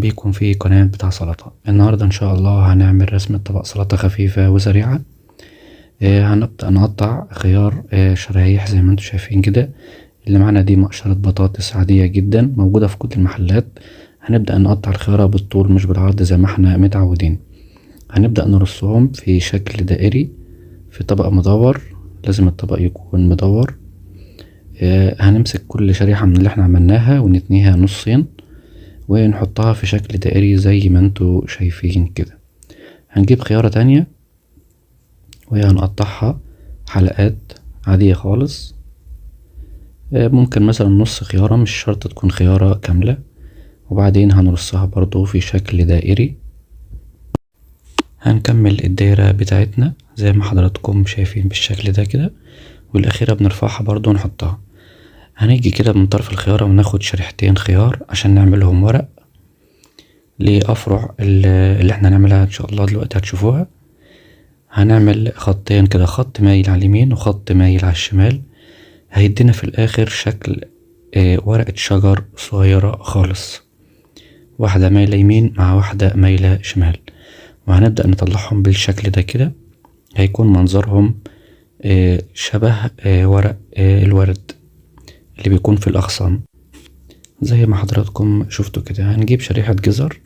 بيكم في قناة بتاع سلطة. النهاردة ان شاء الله هنعمل رسمة طبق سلطة خفيفة وسريعة. هنبدأ نقطع خيار شرايح زي ما انتم شايفين كده. اللي معانا دي مقشرة بطاطس عادية جدا موجودة في كل المحلات. هنبدأ نقطع الخيارة بالطول مش بالعرض زي ما احنا متعودين. هنبدأ نرصهم في شكل دائري في طبق مدور. لازم الطبق يكون مدور. هنمسك كل شريحة من اللي احنا عملناها ونتنيها نصين ونحطها في شكل دائري زي ما انتوا شايفين كده. هنجيب خيارة تانية وهنقطعها حلقات عادية خالص. ممكن مثلا نص خيارة، مش شرط تكون خيارة كاملة. وبعدين هنرصها برضو في شكل دائري. هنكمل الدايرة بتاعتنا زي ما حضراتكم شايفين بالشكل ده كده، والأخيرة بنرفعها برضو ونحطها. هنيجي كده من طرف الخيارة وناخد شريحتين خيار عشان نعملهم ورق لأفرع اللي احنا هنعملها ان شاء الله دلوقتي هتشوفوها. هنعمل خطين كده، خط مايل على اليمين وخط مايل على الشمال. هيدينا في الآخر شكل ورقة شجر صغيرة خالص، واحدة مايلة يمين مع واحدة مايلة شمال. وهنبدأ نطلعهم بالشكل ده كده. هيكون منظرهم شبه ورق الورد اللي بيكون في الأغصان زي ما حضراتكم شفتوا كده. هنجيب شريحة جزر،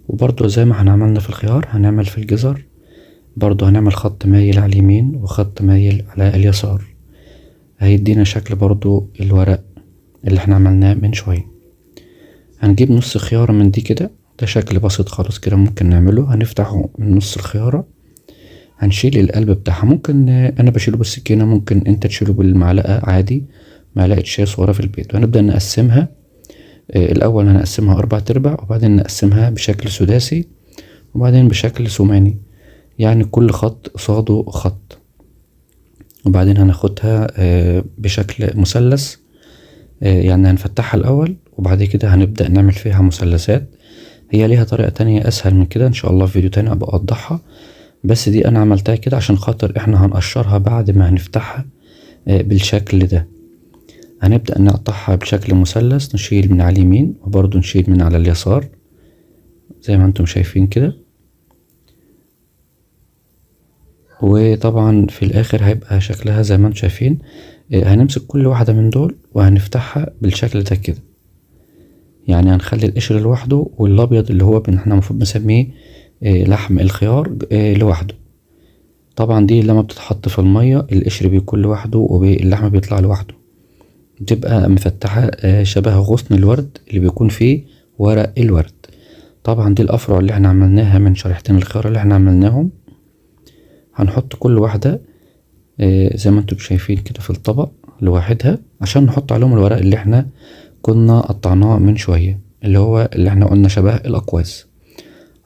وبرضو زي ما هنعملنا في الخيار هنعمل في الجزر. برضو هنعمل خط مايل على اليمين وخط مايل على اليسار. هيدينا شكل برضو الورق اللي احنا عملناه من شوية. هنجيب نص خيارة من دي كده، ده شكل بسيط خالص كده ممكن نعمله. هنفتحه من نص الخيارة، هنشيل القلب بتاعها. ممكن انا بشيله بالسكينة، ممكن انت تشيله بالمعلقة عادي، معلقة شاي صغيرة في البيت. وهنبدأ نقسمها. الأول هنقسمها 4/4 وبعدين نقسمها بشكل سداسي وبعدين بشكل ثماني، يعني كل خط قصاده خط. وبعدين هناخدها بشكل مثلث، يعني هنفتحها الأول وبعد كده هنبدأ نعمل فيها مثلثات. هي ليها طريقة تانية أسهل من كده إن شاء الله في فيديو تاني أبقى أوضحها، بس دي أنا عملتها كده عشان خاطر إحنا هنقشرها بعد ما هنفتحها بالشكل ده. هنبدأ نقطعها بشكل مثلث، نشيل من على اليمين وبرضو نشيل من على اليسار زي ما انتم شايفين كده. وطبعا في الآخر هيبقى شكلها زي ما انتم شايفين. هنمسك كل واحدة من دول وهنفتحها بالشكل ده كده، يعني هنخلي القشر لوحده والأبيض اللي هو احنا المفروض نسميه لحم الخيار لوحده. طبعا دي لما بتتحط في المية القشر بيكون لوحده واللحم بيطلع لوحده، بتبقى مفتحة شبه غصن الورد اللي بيكون فيه ورق الورد. طبعا دي الأفرع اللي احنا عملناها من شريحتين الخيار اللي احنا عملناهم. هنحط كل واحدة زي ما انتم شايفين كده في الطبق لوحدها عشان نحط عليهم الورق اللي احنا كنا قطعناه من شوية، اللي احنا قلنا شبه الأقواس.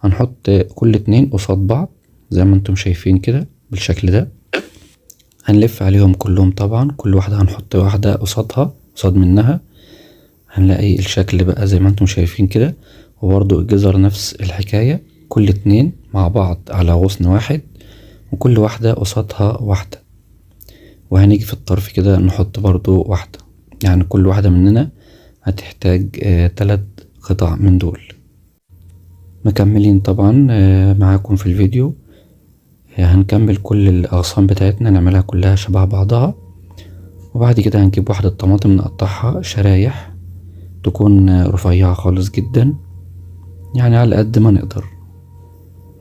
هنحط كل اتنين قصاد بعض زي ما انتم شايفين كده بالشكل ده. هنلف عليهم كلهم، طبعا كل واحدة هنحط واحدة قصادها قصاد منها. هنلاقي الشكل بقى زي ما انتم شايفين كده. وبرضو الجزر نفس الحكاية، كل اتنين مع بعض على غصن واحد وكل واحدة قصادها واحدة. وهنيجي في الطرف كده نحط برضو واحدة، يعني كل واحدة مننا هتحتاج 3 قطع من دول. مكملين طبعا معاكم في الفيديو. هنكمل كل الأغصان بتاعتنا نعملها كلها شبه بعضها. وبعد كده هنجيب واحدة طماطم نقطعها شرايح تكون رفيعة خالص جدا، يعني على قد ما نقدر.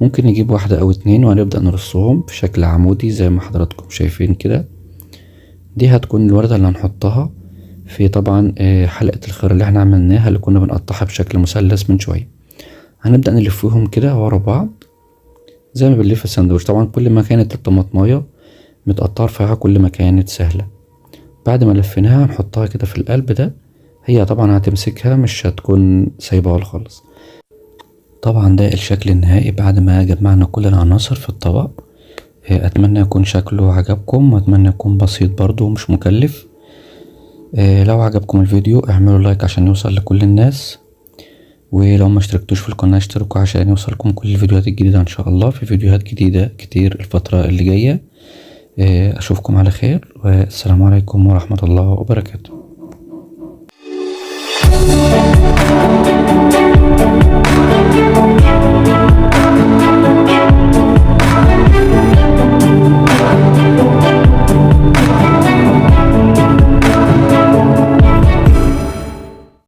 ممكن نجيب واحدة أو اتنين وهنبدأ نرصهم في شكل عمودي زي ما حضراتكم شايفين كده. دي هتكون الوردة اللي هنحطها في طبعا حلقة الخيار اللي احنا عملناها اللي كنا بنقطعها بشكل مثلث من شوية. هنبدأ نلفهم كده ورا بعض زي ما بنلف الساندوتش. طبعا كل ما كانت الطماطماية متقطعة رفيعة كل ما كانت سهلة. بعد ما لفيناها هنحطها كده في القلب ده. هي طبعا هتمسكها مش هتكون سايباها خالص. طبعا ده الشكل النهائي بعد ما جمعنا كل العناصر في الطبق. اتمنى يكون شكله عجبكم واتمنى يكون بسيط برضو ومش مكلف. لو عجبكم الفيديو اعملوا لايك عشان يوصل لكل الناس، ولو ما اشتركتوش في القناة اشتركوا عشان يوصلكم كل الفيديوهات الجديدة ان شاء الله. في فيديوهات جديدة كتير الفترة اللي جاية. اشوفكم على خير والسلام عليكم ورحمة الله وبركاته.